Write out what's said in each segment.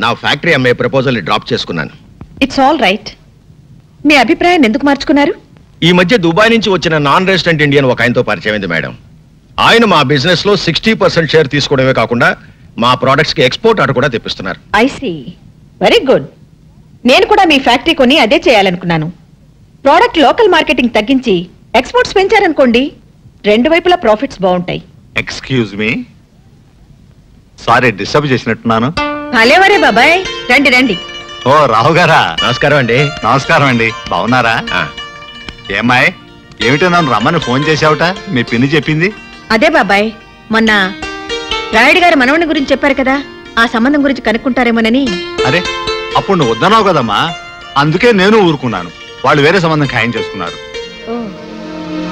నా ఫ్యాక్టరీ అమ్మే ప్రపోజల్ని డ్రాప్ చేసుకున్నాను. It's all right. మీ అభిప్రాయాన్ని ఎందుకు మార్చుకున్నారు? ఈ మధ్య దుబాయ్ నుంచి వచ్చిన నాన్ రెసిడెంట్ ఇండియన్ ఒక ఆయనతో పరిచయం అయింది మేడం. ఆయన మా బిజినెస్ లో 60% షేర్ తీసుకోవడమే కాకుండా మా ప్రొడక్ట్స్ కి ఎక్స్పోర్ట్ ఆర్డర్ కూడా తెప్పిస్తున్నారు. I see, very good. నేను కూడా మీ ఫ్యాక్టరీ కొని అదే చేయాలనుకున్నాను. ప్రోడక్ట్ లోకల్ మార్కెటింగ్ తగ్గించి ఎక్స్పోర్ట్స్ పెంచారనుకోండి, రెండు వైపులా ప్రాఫిట్స్ బాగుంటాయి. ఎక్స్క్యూజ్ మీ, సారీ డిస్టర్బ్ చేసినట్టున్నాను. భలేవరే బాబాయ్, రండి రండి. ఓ రావు గారా, నమస్కారం అండి. నమస్కారం అండి, బాగున్నారా? ఏమాయ్, ఏమిటో నన్ను రమ్మని ఫోన్ చేసావుట, మీ పిన్ని చెప్పింది? అదే బాబాయ్, మొన్న రాయుడు గారి మనవని గురించి చెప్పారు కదా, ఆ సంబంధం గురించి కనుక్కుంటారేమోనని. అరే, అప్పుడు నువ్వు వద్దన్నావు కదమ్మా, అందుకే నేను ఊరుకున్నాను. వాళ్ళు వేరే సంబంధం ఖాయం చేసుకున్నారు.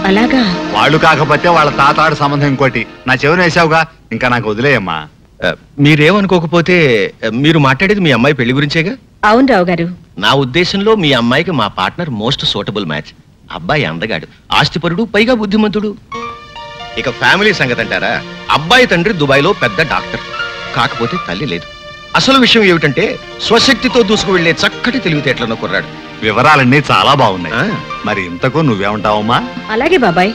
అలాగా? వాళ్ళు కాకపోతే వాళ్ళ తాతాడు సంబంధం ఇంకోటి నా చెవిన వేసావుగా, ఇంకా నాకు వదిలేయమ్మా. మీరేమనుకోకపోతే మీరు మాట్లాడేది మీ అమ్మాయి పెళ్లి గురించేగా? అవును రావు గారు. నా ఉద్దేశంలో మీ అమ్మాయికి మా పార్ట్నర్ మోస్ట్ సూటబుల్ మ్యాచ్. అబ్బాయి అందగాడు, ఆస్తిపరుడు, పైగా బుద్ధిమంతుడు. ఇక ఫ్యామిలీ సంగతి అంటారా, అబ్బాయి తండ్రి దుబాయ్ లో పెద్ద డాక్టర్, కాకపోతే తల్లి లేదు. అసలు విషయం ఏమిటంటే స్వశక్తితో దూసుకు వెళ్లే చక్కటి తెలివితేటలను కుర్రాడు. వివరాలన్నీ చాలా బాగున్నాయి. మరి ఇంతకు నువ్వేమంటావమ్మా? అలాగే బాబాయ్,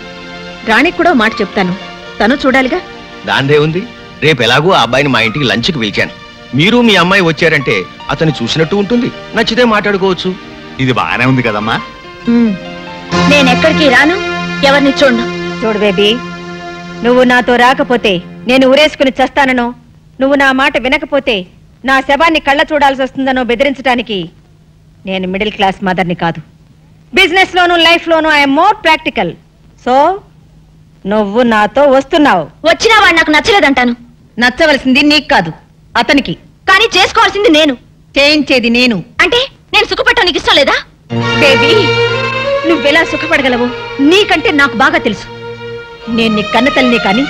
రాణికి కూడా మాట చెప్తాను, తను చూడాలిగా. దాందే ఉంది. రేపు ఎలాగో ఆ అబ్బాయిని మా ఇంటికి లంచ్కి పిలిచాను. మీరు మీ అమ్మాయి వచ్చారంటే అతను చూసినట్టు ఉంటుంది, నచ్చితే మాట్లాడుకోవచ్చు. ఇది బాగానే ఉంది కదమ్మా. నేనెక్కడికి రాను, ఎవరిని చూడను. చూడు బేబీ, నువ్వు నాతో రాకపోతే నేను ఊరేసుకుని చస్తాననో, నువ్వు నా మాట వినకపోతే నా శవాన్ని కళ్ళ చూడాల్సి వస్తుందనో బెదిరించడానికి నేను మిడిల్ క్లాస్ మదర్ని కాదు. Business loan life loan I'm more practical. So నువ్వు నాతో వస్తున్నావు. వచ్చినా వాడు నాకు నచ్చలేదంటాను. నచ్చవలసింది నీకు కాదు, అతనికి. కానీ చేసుకోవాల్సింది నేను, చేయించేది నేను. అంటే నేను సుఖపడటం నీకు ఇష్టం లేదా? బేబీ, నువ్వెలా సుఖపడగలవు నీకంటే నాకు బాగా తెలుసు. నేను నీ కన్న తల్లిని కానీ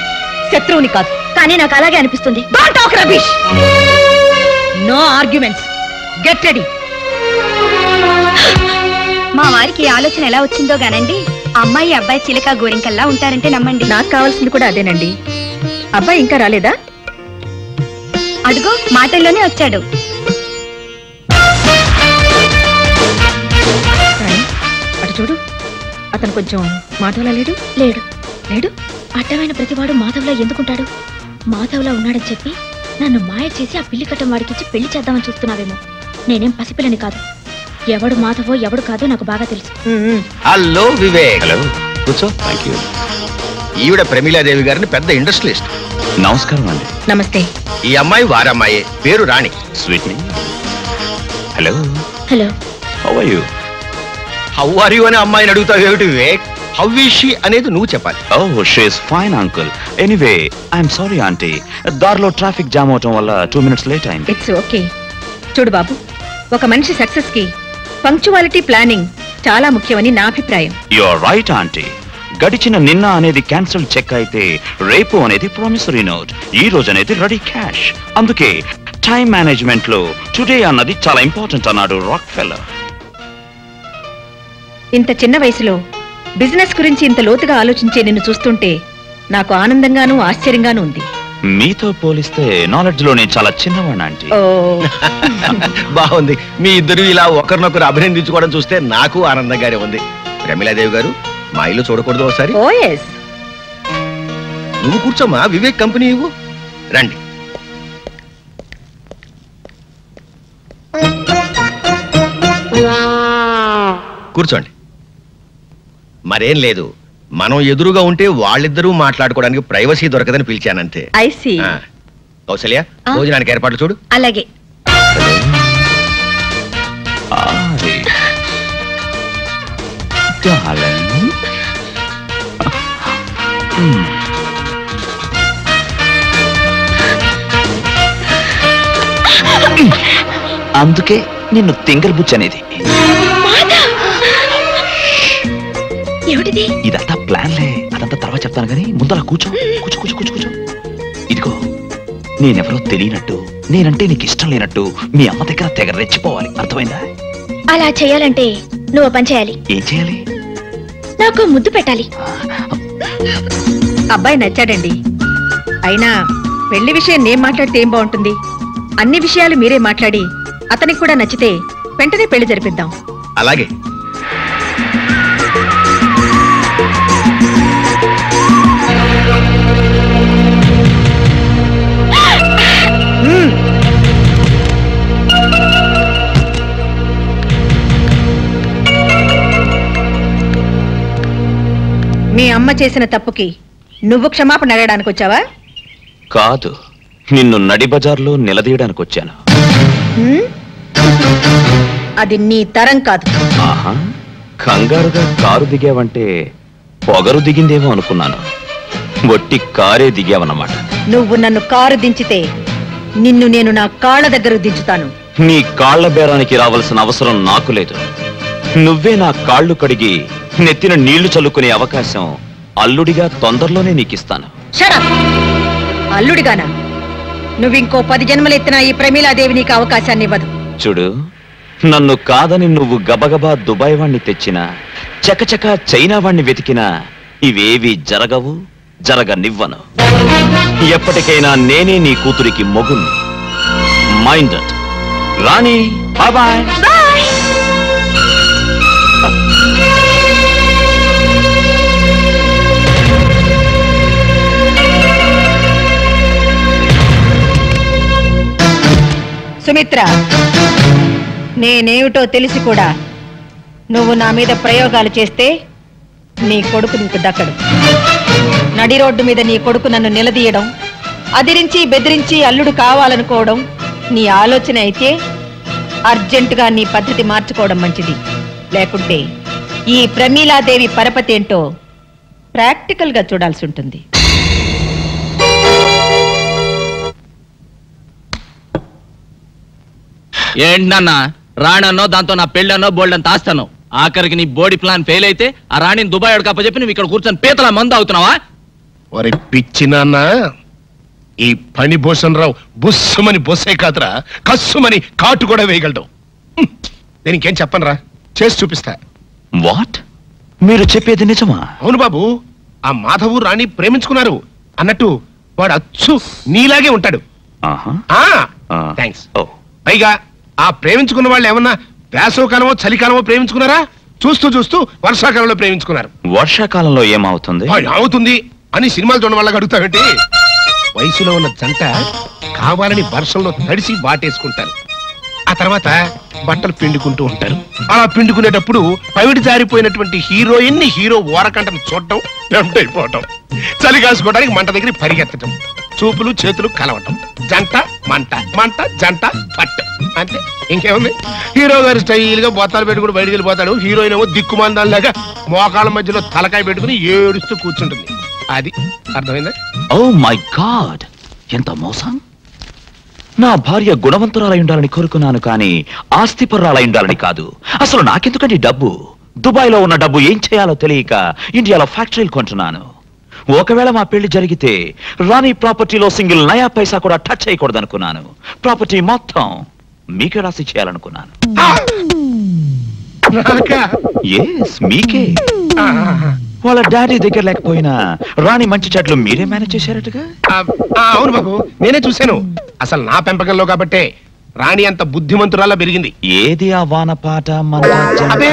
శత్రువుని కాదు. కానీ నాకు అలాగే అనిపిస్తుంది. Don't talk rubbish. No arguments. Get ready. మా వారికి ఆలోచన ఎలా వచ్చిందో గానండి, అమ్మాయి అబ్బాయి చిలక గోరింకల్లా ఉంటారంటే నమ్మండి. నాకు కావాల్సింది కూడా అదేనండి. అబ్బాయి ఇంకా రాలేదా? అడుగు, మాటల్లోనే వచ్చాడు. అటు చూడు, అతను కొంచెం మాధవ్లా లేడు. లేడు లేడు అడ్డమైన ప్రతివాడు మాధవ్లా ఎందుకుంటాడు? మాధవ్లా ఉన్నాడని చెప్పి నన్ను మాయ చేసి ఆ పిల్లి కట్టం వాడికిచ్చి పెళ్లి చేద్దామని చూస్తున్నావేమో. నేనేం పసిపిల్లని కాదు. ఎవడు మాధవో ఎవడు కాదో నాకు బాగా తెలుసు. హలో వివేక్. హలో, కూర్చో. Thank you. ఈవిడ ప్రమీలాదేవి గారిని పెద్ద ఇండస్ట్రియలిస్ట్. నమస్కారం అండి. నమస్తే. ఈ అమ్మాయి వారమ్మాయి, పేరు Rani. Sweet. Hello. Hello. How are you? How are you అని అమ్మాయిని అడుగుతావు ఏమిటి వివేక్? హౌ ఈజ్ షీ అనేది నువ్వు చెప్పాలి. Oh, she is fine uncle. Anyway I'm sorry aunty, దారిలో ట్రాఫిక్ జామ్ అవటం వల్ల 2 minutes లేట్ అయింది. It's okay. చూడు బాబు, ఒక మనిషి సక్సెస్ కి పంక్చువాలిటీ, ప్లానింగ్ చాలా ముఖ్యమని నా అభిప్రాయం. You are right aunty. గడిచిన నిన్న అనేది క్యాన్సిల్ చెక్ అయితే రేపు అనేది ప్రామిసరీ నోట్, ఈ రోజు అనేది రెడీ క్యాష్. అందుకే టైం మేనేజ్మెంట్ లో టుడే అన్నది చాలా ఇంపార్టెంట్ అన్నాడు రాక్ ఫెల్లర్. ఇంత చిన్న వయసులో బిజినెస్ గురించి ఇంత లోతుగా ఆలోచించే నిన్ను చూస్తుంటే నాకు ఆనందంగానూ ఆశ్చర్యంగానూ ఉంది. మీతో పోలిస్తే నాలెడ్జ్ లో నేను చాలా చిన్నవాడిని ఆంటీ. బాగుంది. మీ ఇద్దరు ఇలా ఒకరినొకరు అభినందించుకోవడం చూస్తే నాకు ఆనందంగానే ఉంది. ప్రమీలాదేవి గారు, మా ఇల్లు చూడకూడదు ఒకసారి? ఓ yes. నువ్వు కూర్చోమ్మా, వివేక్ కంపెనీ ఇవ్వు. రండి. కూర్చోండి. మరేం లేదు, మనం ఎదురుగా ఉంటే వాళ్ళిద్దరూ మాట్లాడుకోవడానికి ప్రైవసీ దొరకదని పిలిచానంతే. I see. కౌసల్య, భోజనానికి ఏర్పాట్లు చూడు. అలాగే. అందుకే నిన్ను తింగర్ బుచ్చి అనేది. ఏమిటిది? ఇదంతా ప్లాన్లే, అదంతా తర్వాత చెప్తాను కానీ ముందు అలా కూర్చో. కూర్చో కూర్చో కూర్చో కూర్చో. ఇదిగో, నేనెవరో తెలియనట్టు, నేనంటే నీకు ఇష్టం లేనట్టు మీ అమ్మ దగ్గర తెగ రెచ్చిపోవాలి, అర్థమైందా? అలా చేయాలంటే నువ్వు పని చేయాలి. ఏం చేయాలి? నాకు ముద్దు పెట్టాలి. అబ్బాయి నచ్చాడండి. అయినా పెళ్లి విషయం నేను మాట్లాడితే ఏం బాగుంటుంది? అన్ని విషయాలు మీరే మాట్లాడి అతనికి కూడా నచ్చితే వెంటనే పెళ్లి జరిపిద్దాం. అలాగే. మీ అమ్మ చేసిన తప్పుకి నువ్వు క్షమాపణ అడగడానికి వచ్చావా? కాదు, నిన్ను నడి బజార్లో నిలదీయడానికి వచ్చాను. అది నీ తరం కాదు. ఆహా, కంగారుగా కారు దిగావంటే పొగరు దిగిందేమో అనుకున్నాను. ఒట్టి కారే దిగావన్నమాట. నువ్వు నన్ను కారు దించితే నిన్ను నేను నా కాళ్ళ దగ్గర దించుతాను. నీ కాళ్ల బేరానికి రావాల్సిన అవసరం నాకు లేదు. నువ్వే నా కాళ్ళు కడిగి నెత్తిన నీళ్లు చల్లుకునే అవకాశం అల్లుడిగా తొందరలోనే నీకిస్తాను. అల్లుడిగానా? నువ్వింకో 10 జన్మలెత్తినా ఈ ప్రమీలాదేవి నీకు అవకాశాన్ని ఇవ్వదు. చూడు, నన్ను కాదని నువ్వు గబగబా దుబాయ్ వాణ్ణి తెచ్చినా, చకచకా చైనా వాణ్ణి వెతికినా ఇవేవి జరగవు, జరగనివ్వను. ఎప్పటికైనా నేనే నీ కూతురికి మొగుణ్ణి. మైండెడ్. రాణి, బాయ్. సుమిత్ర, నేనేమిటో తెలిసి కూడా నువ్వు నా మీద ప్రయోగాలు చేస్తే నీ కొడుకు నీకు దక్కడు. నడి రోడ్డు మీద నీ కొడుకు నన్ను నిలదీయడం, అదిరించి బెదిరించి అల్లుడు కావాలనుకోవడం నీ ఆలోచన అయితే అర్జెంటుగా నీ పద్ధతి మార్చుకోవడం మంచిది. లేకుంటే ఈ ప్రమీలాదేవి పరపతి ఏంటో ప్రాక్టికల్ గా చూడాల్సి ఉంటుంది. ఏంటన్నా రాణన్నో దాంతో నా పెళ్ళన్నో బోల్డంత ఆస్తాను. ఆఖరికి నీ బోడీ ప్లాన్ ఫెయిల్ అయితే ఆ రాణిని దుబాయ్ అడకప్పచెప్పి నువ్వు ఇక్కడ కూర్చొని పీతల మందు అవుతున్నావా? ఒరే పిచ్చి నాన్న, ఈ పని భూషణరావు బుస్సుమని బొస్సే కాదురా, కస్సుమని కాటు కూడా వేయగలడు. నేను ఇంకేం చెప్పనురా, చేసి చూపిస్తా. వాట్? మీరు చెప్పేది నిజమా? అవును బాబు, ఆ మాధవు రాణి ప్రేమించుకున్నారు అన్నట్టు వాడు అచ్చు నీలాగే ఉంటాడు. థ్యాంక్స్. పైగా ఆ ప్రేమించుకున్న వాళ్ళు ఏమన్నా వేసవకాలమో చలికాలమో ప్రేమించుకున్నారా? చూస్తూ చూస్తూ వర్షాకాలంలో ప్రేమించుకున్నారు. వర్షాకాలంలో ఏమవుతుంది? అవుతుంది అని సినిమాలు చూడడం వల్ల అడుగుతావేంటి? వయసులో ఉన్న జంట కావాలని వర్షంలో తడిసి బాటేసుకుంటారు. ఆ తర్వాత బట్టలు పిండుకుంటూ ఉంటారు. అలా పిండుకునేటప్పుడు పవిడి జారిపోయినటువంటి హీరోయిన్ ని హీరో ఓరకంటను చూడటం, టెంప్ట్ అయిపోవటం, చలి కాసుకోవడానికి మంట దగ్గర పరిగెత్తటం, చూపులు చేతులు కలవటం, జంట మంట, మంట జంట పట్టు, అంతే. ఇంకేముంది? హీరో గారు స్టైల్ గా బొత్తాలు పెట్టుకుని బయటికి వెళ్ళిపోతాడు. హీరోయిన్ ఏమో దిక్కుమాందాల్లాగా మోకాళ్ళ మధ్యలో తలకాయ పెట్టుకుని ఏడుస్తూ కూర్చుంటుంది. అది అర్థమైందా? ఓ మై గాడ్, ఎంత మోసం! నా భార్య గుణవంతురాలై ఉండాలని కోరుకున్నాను, కానీ ఆస్తిపరురాలై ఉండాలని కాదు. అసలు నాకెందుకండి డబ్బు? దుబాయ్ లో ఉన్న డబ్బు ఏం చేయాలో తెలియక ఇండియాలో ఫ్యాక్టరీలు కొంటున్నాను. ఒకవేళ మా పెళ్లి జరిగితే రాణి ప్రాపర్టీలో సింగిల్ నయా పైసా కూడా టచ్ చేయకూడదనుకున్నాను. ప్రాపర్టీ మొత్తం మీకే రాసి చేయాలనుకున్నాను. మీకే. వాళ్ళ డాడీ దగ్గర లేకపోయినా రాణి మంచి చెట్లు మీరే మేనేజ్ చేశారటగా? అవును బాబు, నేనే చూశాను. అసలు నా పెంపకంలో కాబట్టే రాణి అంత బుద్ధిమంతురాలా పెరిగింది. ఏది ఆ వానపాట? అదే,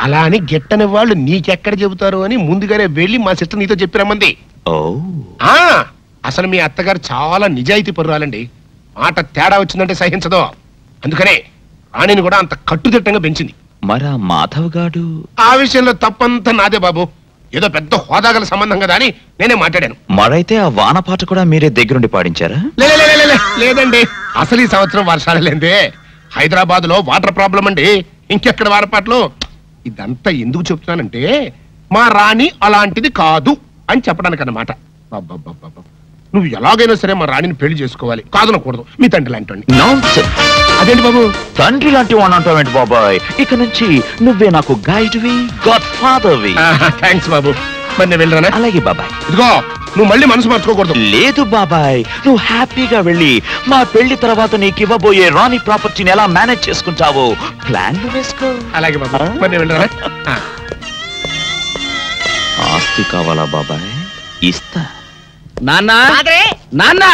అలా అని గిట్టని వాళ్ళు నీకెక్కడ చెబుతారు అని ముందుగానే వెళ్ళి మా సిస్టర్ నీతో చెప్పిరమ్మంది. అసలు మీ అత్తగారు చాలా నిజాయితీ పరురాలండి. మాట తేడా వచ్చిందంటే సహించదు. అందుకనే రాణిని కూడా అంత కట్టుదిట్టంగా పెంచింది. మరా మాధవ్ గాడు? ఆ విషయంలో తప్పంతా నాదే బాబు. ఏదో పెద్ద హోదాగల సంబంధం కదా అని నేనే మాట్లాడాను. మరైతే ఆ వానపాట కూడా మీరే దగ్గరుండి పాడించారా? లేదండి, అసలు ఈ సంవత్సరం వర్షాలు లేదే. హైదరాబాద్ లో వాటర్ ప్రాబ్లం అండి. ఇంకెక్కడ వారపాట్లు. ఇదంతా ఎందుకు చెప్తున్నానంటే మా రాణి అలాంటిది కాదు అని చెప్పడానికి అన్నమాట. నువ్వు ఎలాగైనా సరే మా రాణిని పెళ్లి చేసుకోవాలి, కాదనకూడదు. మీ తండ్రి లాంటి. అదేంటి బాబు తండ్రి లాంటి వాడు అంటావేంటి బాబాయ్? ఇక నుంచి నువ్వే నాకు గైడ్వి, గాడ్ ఫాదర్వి. థ్యాంక్స్ బాబు. మరి నేను వెళ్ళరానా? అలాగే బాబాయ్. ఇదిగో, నువ్వు మళ్ళీ మనసు మార్చుకోకూడదు. లేదు బాబాయ్, నువ్వు హ్యాపీగా వెళ్ళి మా పెళ్లి తర్వాత నీకు ఇవ్వబోయే రాణి ప్రాపర్టీని ఎలా మేనేజ్ చేసుకుంటావో ప్లాన్లు వేసుకో. అలాగే బాబా, మరి నేను వెళ్ళరానా? ఆస్తి కావాలా బాబాయ్? ఇస్తా. నాన్న నాన్న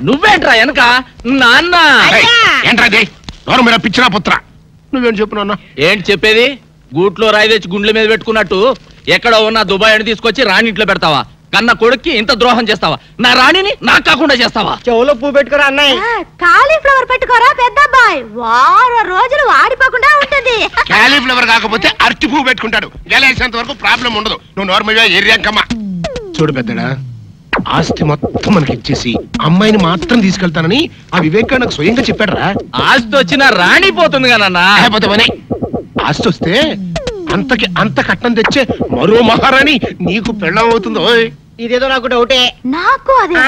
నువ్వేంట్రా వెనక నాన్న ఏంట్రా ఇది? నోరు మీద పిచ్చినా పుత్ర, నువ్వేం చెప్పు నాన్న. ఏంటి చెప్పేది? గూట్లో రాయి తెచ్చి గుండెల మీద పెట్టుకున్నట్టు ఎక్కడో ఉన్న దుబాయ్ని తీసుకొచ్చి రాణి ఇంట్లో పెడతావా? కన్న కొడుక్కి ఇంత ద్రోహం చేస్తావా? నా రాణిని నాకు కాకుండా చేస్తావా? చెవులో పువ్వు పెట్టుకోరా అన్నయ్య. కాలీఫ్లవర్ పెట్టుకోరా పెద్ద అబ్బాయి, వారం రోజులు వాడిపోకుండా ఉంటుంది. క్యాలీఫ్లవర్ కాకపోతే అరటి పువ్వు పెట్టుకుంటాడు. గెలేసేంత వరకు ప్రాబ్లం ఉండదు. నువ్వు నార్మల్గా ఏరియాంకమ్మా. చూడు పెద్దడా, ఆస్తి మొత్తం మనకి ఇచ్చేసి అమ్మాయిని మాత్రం తీసుకెళ్తానని ఆ వివేక్ నాకు స్వయంగా చెప్పాడురా. ఆస్తి వచ్చిన రాణి పోతుంది కదా. ఆస్తి వస్తే అంతకి అంత కట్నం తెచ్చే మరో మహారాణి నీకు పెళ్ళం అవుతుందో. ఇదేదో నాకు డౌటే. నాకు అదే.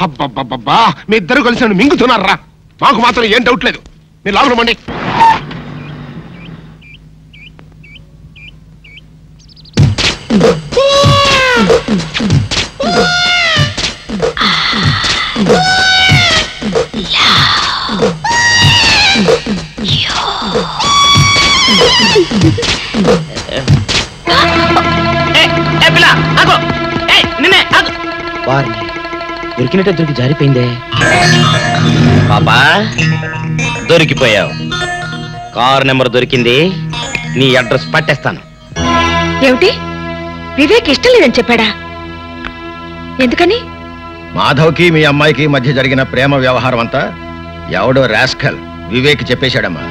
అబ్బబ్బబ్బబ్బా, మీ ఇద్దరు కలిసి నన్ను మింగుతున్నారా? మాకు మాత్రం ఏం డౌట్ లేదు. మీరు లోపల మండి. దొరికినట్టు దొరికి జారిపోయిందే. పాపా దొరికిపోయావు. కారు నెంబర్ దొరికింది, నీ అడ్రస్ పట్టేస్తాను. ఏమిటి, వివేక్ ఇష్టం లేదని చెప్పాడా? ఎందుకని? మాధవ్కి మీ అమ్మాయికి మధ్య జరిగిన ప్రేమ వ్యవహారం అంతా ఎవడో రాస్కల్ వివేక్ చెప్పేశాడమ్మా.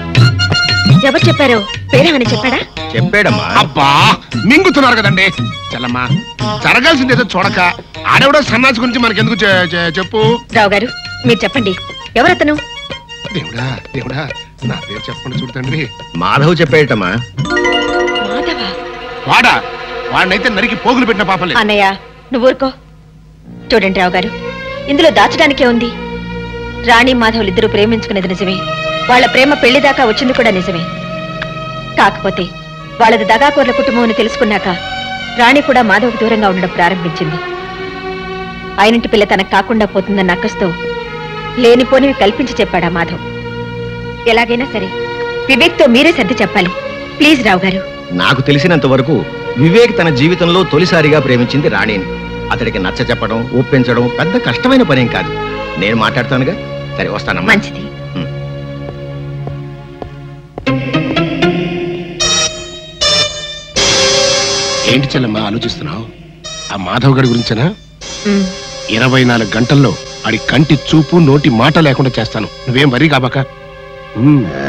ఎవరు చెప్పారో పేరేమని చెప్పాడా? చెప్పాడమ్మా. అబ్బా, మింగుతున్నారు కదండి. చల్లమ్మా, జరగాల్సింది ఏదో చూడక ఆడెవడో సన్నాసి గురించి మనకెందుకు చెప్పు. రావు గారు మీరు చెప్పండి, ఎవరతను? దేవుడా దేవుడా, నా పేరు చెప్పండి చూడండి. మాధవ్ చెప్పేటమ్మా. మాధవా? వాడా? వాడినైతే నరికి పోగులు పెట్టిన పాపలే. అన్నయ్య నువ్వు ఊరుకో. చూడండి రావు గారు, ఇందులో దాచడానికే ఉంది. రాణి మాధవులు ఇద్దరు ప్రేమించుకునేది నిజమే, వాళ్ళ ప్రేమ పెళ్లి దాకా వచ్చింది కూడా నిజమే. కాకపోతే వాళ్ళది దగాకోర్ల కుటుంబం అని తెలుసుకున్నాక రాణి కూడా మాధవ్కు దూరంగా ఉండడం ప్రారంభించింది. ఆయనంటి పిల్ల తనకు కాకుండా పోతుందన్న అక్కస్తో లేనిపోనివి కల్పించి చెప్పాడా మాధవ్. ఎలాగైనా సరే వివేక్తో మీరే సర్ది చెప్పాలి ప్లీజ్ రావు గారు. నాకు తెలిసినంత వరకు వివేక్ తన జీవితంలో తొలిసారిగా ప్రేమించింది రాణిని. అతడికి నచ్చ చెప్పడం, ఒప్పించడం పెద్ద కష్టమైన పనేం కాదు. నేను మాట్లాడతానుగా. సరే వస్తానమ్మా. మంచిది. ఏంటి చెల్లమ్మా ఆలోచిస్తున్నావు? ఆ మాధవ్ గారి గురించేనా? 24 గంటల్లో ఆడి కంటి చూపు నోటి మాట లేకుండా చేస్తాను. నువ్వేం వరి కాబక.